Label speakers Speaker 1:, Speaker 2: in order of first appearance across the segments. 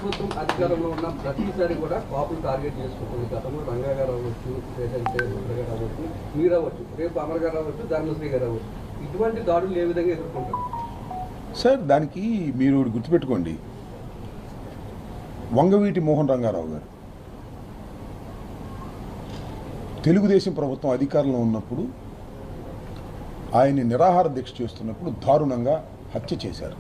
Speaker 1: ప్రభుత్వం అధికారంలో ఉన్న ప్రతిసారి కూడా కాపులు టార్గెట్ చేసుకుంటుంది. గతంలో రంగా గారు అవ్వచ్చు, లేదంటే రుద్ర గారు అవ్వచ్చు, మీరు అవ్వచ్చు, రేపు అమర్ గారు అవ్వచ్చు, ధర్మశ్రీ గారు అవ్వచ్చు. ఇటువంటి దాడులు ఏ విధంగా ఎదుర్కొంటారు
Speaker 2: సార్? దానికి మీరు గుర్తుపెట్టుకోండి, వంగవీటి మోహన్ రంగారావు గారు తెలుగుదేశం ప్రభుత్వం అధికారంలో ఉన్నప్పుడు ఆయన్ని నిరాహార దీక్ష చేస్తున్నప్పుడు దారుణంగా హత్య చేశారు.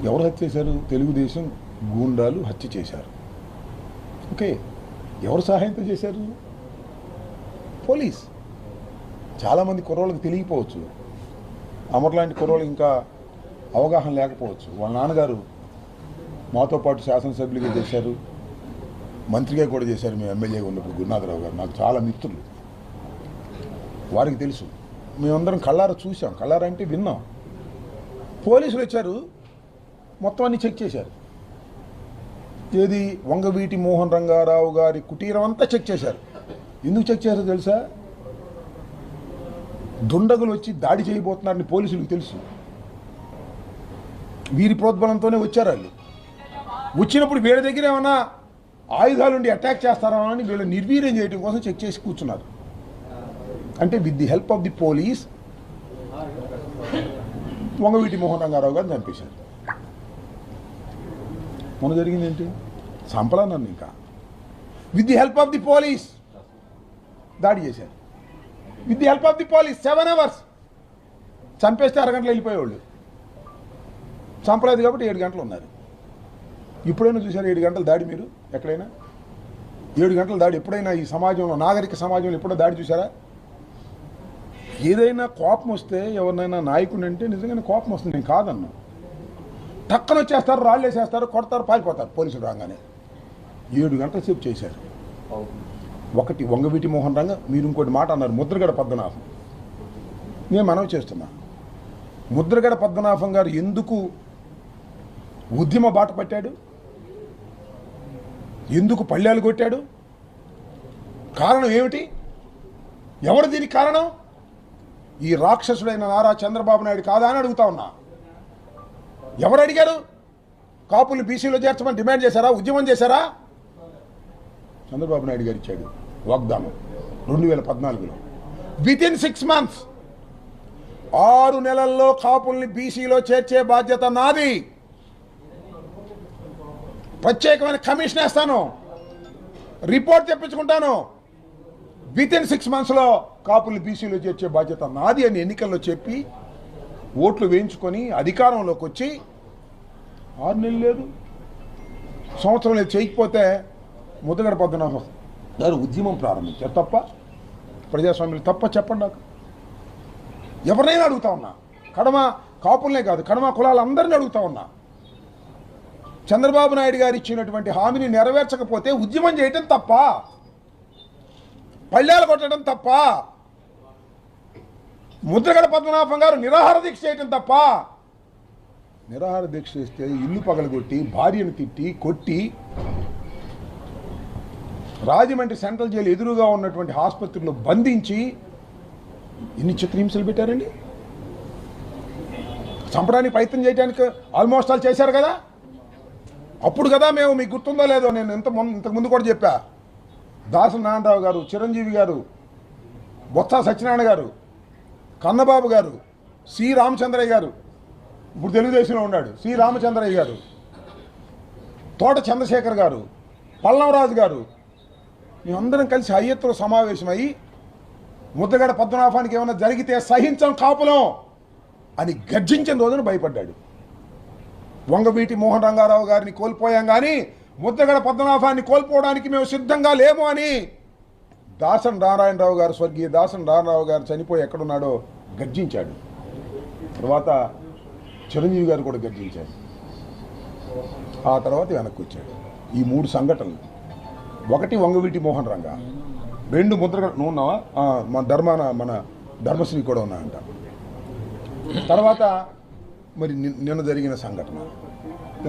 Speaker 2: ఎవరు హత్య చేశారు? తెలుగుదేశం గూండాలు హత్య చేశారు. ఓకే, ఎవరు సహాయంతో చేశారు? పోలీస్. చాలామంది కుర్రోళ్ళకి తెలియకపోవచ్చు, అమర్ లాంటి కుర్రోళ్ళకి ఇంకా అవగాహన లేకపోవచ్చు. వాళ్ళ నాన్నగారు మాతో పాటు శాసనసభ్యులుగా చేశారు, మంత్రిగా కూడా చేశారు. మేము ఎమ్మెల్యేగా ఉన్నప్పుడు గురునాథరావు గారు నాకు చాలా మిత్రులు, వారికి తెలుసు. మేమందరం కళ్ళారా చూసాం, కళ్ళారా అంటే విన్నాం. పోలీసులు వచ్చారు, మొత్తం అన్ని చెక్ చేశారు. ఏది? వంగవీటి మోహన్ రంగారావు గారి కుటీరం అంతా చెక్ చేశారు. ఎందుకు చెక్ చేశారో తెలుసా? దుండగులు వచ్చి దాడి చేయబోతున్నారని పోలీసులకు తెలుసు. వీరి ప్రోద్బలంతోనే వచ్చారు. వాళ్ళు వచ్చినప్పుడు వీళ్ళ దగ్గర ఏమన్నా ఆయుధాలుండి అటాక్ చేస్తారా అని వీళ్ళు నిర్వీర్యం చేయడం కోసం చెక్ చేసి కూర్చున్నారు. అంటే with the help of the police Vangaveeti Mohan Rangarao గారిని చంపేశారు. మొన్న జరిగింది ఏంటి? సంపలా నన్ను ఇంకా with the help of the police దాడి చేశారు. With the help of the police 7 hours చంపేస్తే అరగంటలో వెళ్ళిపోయేవాళ్ళు. చంపలేదు కాబట్టి 7 గంటలు ఉన్నారు. ఇప్పుడైనా చూసారు 7 గంటల దాడి? మీరు ఎక్కడైనా 7 గంటల దాడి ఎప్పుడైనా ఈ సమాజంలో, నాగరిక సమాజంలో ఎప్పుడో దాడి చూసారా? ఏదైనా కోపం వస్తే, ఎవరినైనా నాయకుడు అంటే నిజంగానే కోపం వస్తుంది, నేను కాదన్నా. టక్కన వచ్చేస్తారు, రాళ్ళు వేసేస్తారు, కొడతారు, పారిపోతారు పోలీసులు రాగానే. 7 గంటల సేపు చేశారు. ఒకటి వంగవీటి మోహన్ రంగ. మీరు ఇంకోటి మాట అన్నారు, ముద్రగడ పద్మనాభం. నేను మనవి చేస్తున్నా, ముద్రగడ పద్మనాభం గారు ఎందుకు ఉద్యమ బాట పట్టాడు? ఎందుకు పళ్ళేలు కొట్టాడు? కారణం ఏమిటి? ఎవరు దీనికి కారణం? ఈ రాక్షసుడైన నారా చంద్రబాబు నాయుడు కాదా అని అడుగుతా ఉన్నా. ఎవరు అడిగారు? కాపులు బీసీలో చేర్చమని డిమాండ్ చేశారా? ఉద్యమం చేశారా? చంద్రబాబు నాయుడు గారు ఇచ్చాడు వాగ్దానం 2014లో. వితిన్ 6 months 6 నెలల్లో కాపుల్ని బీసీలో చేర్చే బాధ్యత నాది. ప్రత్యేకమైన కమిషన్ వేస్తాను, రిపోర్ట్ తెప్పించుకుంటాను. వితిన్ 6 monthsలో కాపుల్ని బీసీలో చేర్చే బాధ్యత నాది అని ఎన్నికల్లో చెప్పి ఓట్లు వేయించుకొని అధికారంలోకి వచ్చి 6 నెలలు లేదు, సంవత్సరం లేదు చేయకపోతే ముద్రగడ పద్మనాభం గారు ఉద్యమం ప్రారంభించారు. తప్ప? ప్రజాస్వామ్యం తప్ప? చెప్పండి నాకు. ఎవరినైనా అడుగుతా ఉన్నా, కడమ కాపులనే కాదు, కడమ కులాలందరినీ అడుగుతా ఉన్నా. చంద్రబాబు నాయుడు గారు ఇచ్చినటువంటి హామీని నెరవేర్చకపోతే ఉద్యమం చేయటం తప్ప? పళ్ళేలు కొట్టడం తప్ప? ముద్రగడ పద్మనాభం గారు నిరాహార దీక్ష చేయటం తప్ప? నిరాహార దీక్ష చేస్తే ఇల్లు పగలగొట్టి, భార్యను తిట్టి, కొట్టి, రాజమండ్రి సెంట్రల్ జైలు ఎదురుగా ఉన్నటువంటి ఆసుపత్రిలో బంధించి ఎన్ని చిత్రహింసలు పెట్టారండి. చంపడానికి ప్రయత్నం చేయడానికి ఆల్మోస్ట్ ఆల్ చేశారు కదా. అప్పుడు కదా మేము, మీకు గుర్తుందో లేదో, నేను ఇంతకుముందు కూడా చెప్పా, దాసరి నారాయణరావు గారు, చిరంజీవి గారు, బొత్స సత్యనారాయణ గారు, కన్నబాబు గారు, సి రామచంద్రయ్య గారు, ఇప్పుడు తెలుగుదేశంలో ఉన్నాడు, సి రామచంద్రయ్య గారు, తోట చంద్రశేఖర్ గారు, పల్లవరాజు గారు, మేమందరం కలిసి హయ్యత్తులో సమావేశమై ముద్రగడ పద్మనాభానికి ఏమైనా జరిగితే సహించం కాపులం అని గర్జించిన రోజున భయపడ్డాడు. వంగవీటి మోహన్ రంగారావు గారిని కోల్పోయాం కానీ ముద్రగడ పద్మనాభాన్ని కోల్పోవడానికి మేము సిద్ధంగా లేము అని దాసరి నారాయణరావు గారు, స్వర్గీయ దాసరి నారాయణరావు గారు చనిపోయి ఎక్కడున్నాడో గర్జించాడు. తర్వాత చిరంజీవి గారు కూడా గర్జించారు. ఆ తర్వాత వెనక్కి వచ్చాడు. ఈ 3 సంఘటనలు, ఒకటి వంగవీటి మోహన్ రంగా, 2 ముద్రగడ. నువ్వు ఉన్నావా? మన ధర్మశ్రీ కూడా ఉన్నాయంట. తర్వాత మరి నిన్న జరిగిన సంఘటన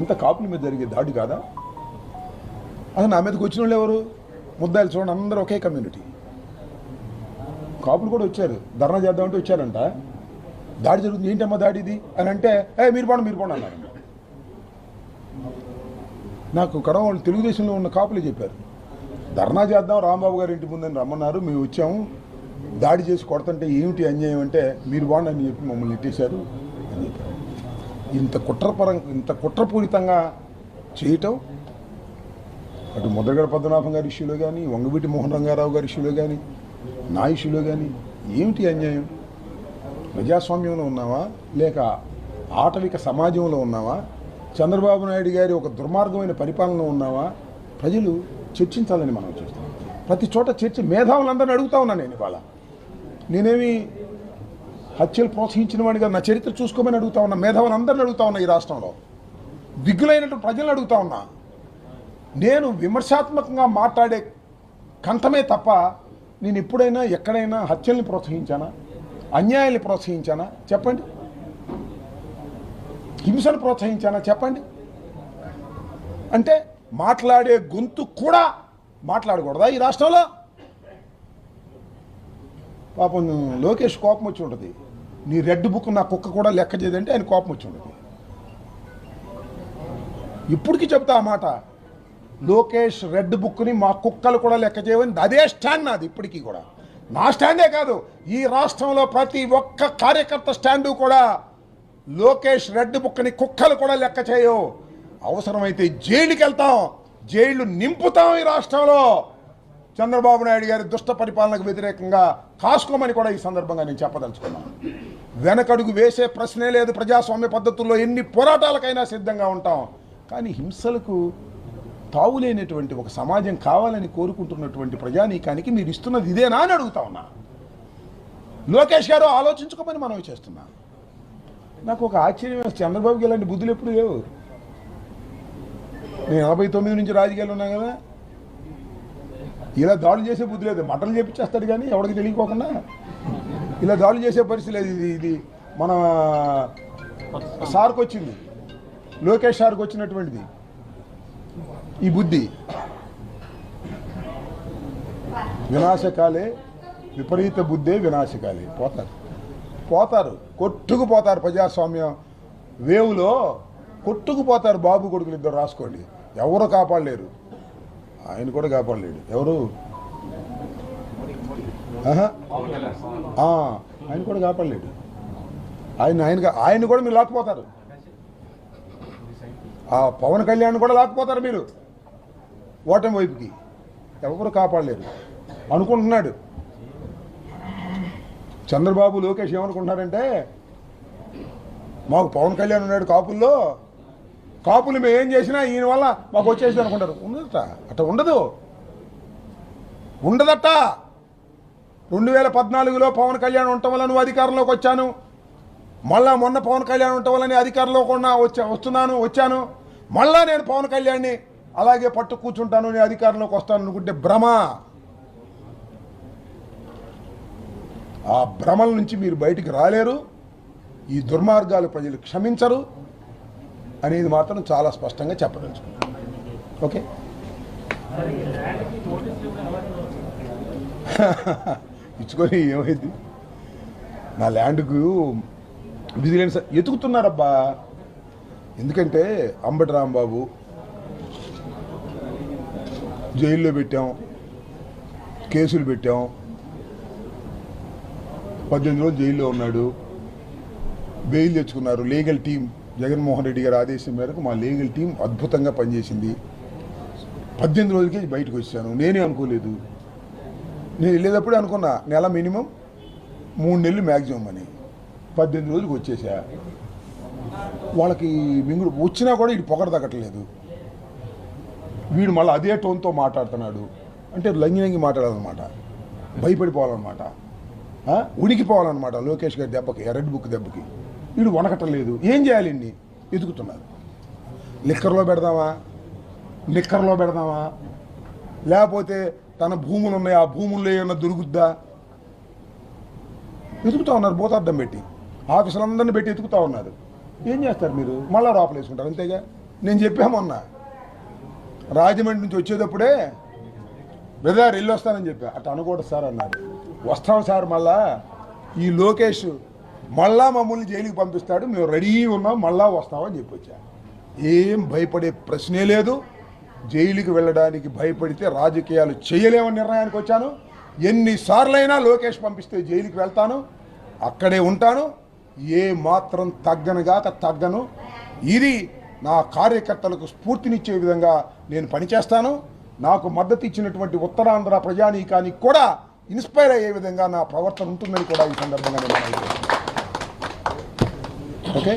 Speaker 2: ఎంత కాపుల మీద జరిగే దాడి కాదా? అసలు నా మీదకి వచ్చిన వాళ్ళు ఎవరు? ముద్దాయిలు చూడండి, అందరూ ఒకే కమ్యూనిటీ. కాపులు కూడా వచ్చారు, ధర్నా చేద్దామంటే వచ్చారంట. దాడి జరుగుతుంది, ఏంటమ్మా దాడి ఇది అని అంటే, మీరు పోండి అన్నారంట. నాకు కడవాళ్ళు తెలుగుదేశంలో ఉన్న కాపులే చెప్పారు, ధర్నా చేద్దాం రాంబాబు గారి ఇంటి ముందని రమ్మన్నారు, మేము వచ్చాము, దాడి చేసి కొడతంటే ఏమిటి అన్యాయం అంటే మీరు బాగుండి అని చెప్పి మమ్మల్ని నెట్టేశారు అని చెప్పారు. ఇంత కుట్రపూరితంగా చేయటం అటు ముద్రగడ పద్మనాభం గారి ఇష్యూలో కానీ, వంగవీటి మోహన్ రంగారావు గారి ఇష్యూలో కానీ, నా ఇష్యూలో కానీ ఏమిటి అన్యాయం? ప్రజాస్వామ్యంలో ఉన్నావా లేక ఆటవిక సమాజంలో ఉన్నావా? చంద్రబాబు నాయుడు గారి ఒక దుర్మార్గమైన పరిపాలనలో ఉన్నావా? ప్రజలు చర్చించాలని మనం చూస్తాం. ప్రతి చోట చర్చ మేధావులందరినీ అడుగుతా ఉన్నా నేను. ఇవాళ నేనేమి హత్యలు ప్రోత్సహించిన వాడిగా నా చరిత్ర చూసుకోమని అడుగుతా ఉన్నా, మేధావులందరినీ అడుగుతా ఉన్నా, ఈ రాష్ట్రంలో దిగ్గులైనటువంటి ప్రజలను అడుగుతా ఉన్నా. నేను విమర్శాత్మకంగా మాట్లాడే కంఠమే తప్ప నేను ఎప్పుడైనా ఎక్కడైనా హత్యల్ని ప్రోత్సహించానా, అన్యాయాన్ని ప్రోత్సహించానా చెప్పండి? హింసను ప్రోత్సహించానా చెప్పండి? అంటే మాట్లాడే గొంతు కూడా మాట్లాడకూడదా ఈ రాష్ట్రంలో? పాపం లోకేష్ కోపం వచ్చి ఉంటుంది, నీ రెడ్ బుక్ నా కుక్క కూడా లెక్క చేయదంటే ఆయన కోపం వచ్చి ఉంటుంది. ఇప్పటికీ చెప్తా ఆ మాట, లోకేష్ రెడ్ బుక్ని మా కుక్కలు కూడా లెక్క చేయవని అదే స్టాండ్ నాది ఇప్పటికీ కూడా. నా స్టాండే కాదు, ఈ రాష్ట్రంలో ప్రతి ఒక్క కార్యకర్త స్టాండు కూడా లోకేష్ రెడ్ బుక్ని కుక్కలు కూడా లెక్క చేయవు. అవసరమైతే జైలుకి వెళ్తాం, జైళ్లు నింపుతాం ఈ రాష్ట్రంలో. చంద్రబాబు నాయుడు గారి దుష్ట పరిపాలనకు వ్యతిరేకంగా కాసుకోమని కూడా ఈ సందర్భంగా నేను చెప్పదలుచుకున్నాను. వెనకడుగు వేసే ప్రశ్నే లేదు. ప్రజాస్వామ్య పద్ధతుల్లో ఎన్ని పోరాటాలకైనా సిద్ధంగా ఉంటాం. కానీ హింసలకు తావులేనటువంటి ఒక సమాజం కావాలని కోరుకుంటున్నటువంటి ప్రజానీకానికి మీరు ఇస్తున్నది ఇదేనా అని అడుగుతా ఉన్నా. లోకేష్ గారు ఆలోచించుకోమని మనం చేస్తున్నా. నాకు ఒక ఆశ్చర్యం వేస్తే, చంద్రబాబుకి ఇలాంటి బుద్ధులు ఎప్పుడు లేవు. నేను 49 నుంచి రాజకీయాలు ఉన్నా కదా, ఇలా దాడులు చేసే బుద్ధి లేదు. మటలు చేపించేస్తాడు కానీ ఎవరికి తెలియకోకుండా ఇలా దాడులు చేసే పరిస్థితి లేదు. ఇది మన సార్కి వచ్చింది, లోకేష్ సార్కి వచ్చినటువంటిది ఈ బుద్ధి. వినాశకాలే, విపరీత బుద్ధే వినాశకాలే. పోతారు కొట్టుకుపోతారు. ప్రజాస్వామ్యం వేవులో కొట్టుకుపోతారు. బాబు కొడుకులు ఇద్దరు రాసుకోండి, ఎవరు కాపాడలేరు. ఆయన కూడా కాపాడలేడు. ఎవరు? ఆయన కూడా కాపాడలేడు. ఆయన కూడా మీరు లాక్కుపోతారు. ఆ పవన్ కళ్యాణ్ కూడా లాక్కుపోతారు మీరు ఓటమి వైపుకి. ఎవరు కాపాడలేరు అనుకుంటున్నాడు చంద్రబాబు. లోకేష్ ఏమనుకుంటున్నారంటే, మాకు పవన్ కళ్యాణ్ ఉన్నాడు కాపుల్లో, కాపులు మేము ఏం చేసినా ఈయన వల్ల మాకు వచ్చేసి అనుకుంటారు. ఉండదట, అట్ట ఉండదట. 2014లో పవన్ కళ్యాణ్ ఉండటం వల్ల నువ్వు అధికారంలోకి వచ్చాను, మళ్ళా మొన్న పవన్ కళ్యాణ్ ఉండటం వల్ల అధికారంలో కూడా వచ్చాను, మళ్ళా నేను పవన్ కళ్యాణ్ని అలాగే పట్టు కూర్చుంటాను, నేను అధికారంలోకి వస్తాను అనుకుంటే భ్రమ. ఆ భ్రమల నుంచి మీరు బయటికి రాలేరు. ఈ దుర్మార్గాలు ప్రజలు క్షమించరు అనేది మాత్రం చాలా స్పష్టంగా చెప్పదలుచుకున్నాను. ఓకే, ఇచ్చుకొని ఏమైంది? నా ల్యాండ్కు విజిలెన్స్ ఎతుకుతున్నారబ్బా. ఎందుకంటే అంబటి రాంబాబు జైల్లో పెట్టాం, కేసులు పెట్టాం, 18 రోజులు జైల్లో ఉన్నాడు, బెయిల్ తెచ్చుకున్నారు. లీగల్ టీం జగన్మోహన్ రెడ్డి గారి ఆదేశం మేరకు మా లీగల్ టీం అద్భుతంగా పనిచేసింది. 18 రోజులకే బయటకు వచ్చాను. నేనే అనుకోలేదు. నేను వెళ్ళేటప్పుడే అనుకున్నా నెల మినిమం 3 నెలలు మ్యాక్సిమం అని. 18 రోజులకు వచ్చేసా. వాళ్ళకి మింగుడు వచ్చినా కూడా వీడు పొగడ తగ్గట్లేదు. వీడు మళ్ళీ అదే టోన్తో మాట్లాడుతున్నాడు. అంటే లంగి మాట్లాడాలన్నమాట, భయపడిపోవాలన్నమాట, ఉడికిపోవాలన్నమాట. లోకేష్ గారి దెబ్బకి, రెడ్ బుక్ దెబ్బకి వీడు వనకట్టలేదు. ఏం చేయాలి? ఇన్ని ఎదుగుతున్నారు. నిక్కర్లో పెడదామా లేకపోతే తన భూములు ఉన్నాయి, ఆ భూముల్లో ఏమన్నా దొరుకుద్దా? ఎదుగుతూ ఉన్నారు. భూతార్థం పెట్టి ఆఫీసులందరినీ పెట్టి ఎతుకుతూ ఉన్నారు. ఏం చేస్తారు మీరు? మళ్ళా లోపల వేసుకుంటారు. అంతేగా. నేను చెప్పామన్నా రాజమండ్రి నుంచి వచ్చేటప్పుడే బ్రదర్ వెళ్ళి వస్తానని చెప్పా. అట్లా అనకూడదు సార్ అన్నారు. వస్తాం సార్, మళ్ళా ఈ లోకేష్ మళ్ళా మమ్మల్ని జైలుకి పంపిస్తాడు, మేము రెడీ ఉన్నాం, మళ్ళా వస్తామని చెప్పి వచ్చా. ఏం భయపడే ప్రశ్నే లేదు. జైలుకి వెళ్ళడానికి భయపడితే రాజకీయాలు చేయలేమని నిర్ణయానికి వచ్చాను. ఎన్నిసార్లైనా లోకేష్ పంపిస్తే జైలుకి వెళ్తాను, అక్కడే ఉంటాను, ఏ మాత్రం తగ్గను. ఇది నా కార్యకర్తలకు స్ఫూర్తినిచ్చే విధంగా నేను పనిచేస్తాను. నాకు మద్దతు ఇచ్చినటువంటి ఉత్తరాంధ్ర ప్రజానీకానికి కూడా ఇన్స్పైర్ అయ్యే విధంగా నా ప్రవర్తన ఉంటుందని కూడా ఈ సందర్భంగా నేను ఓకే.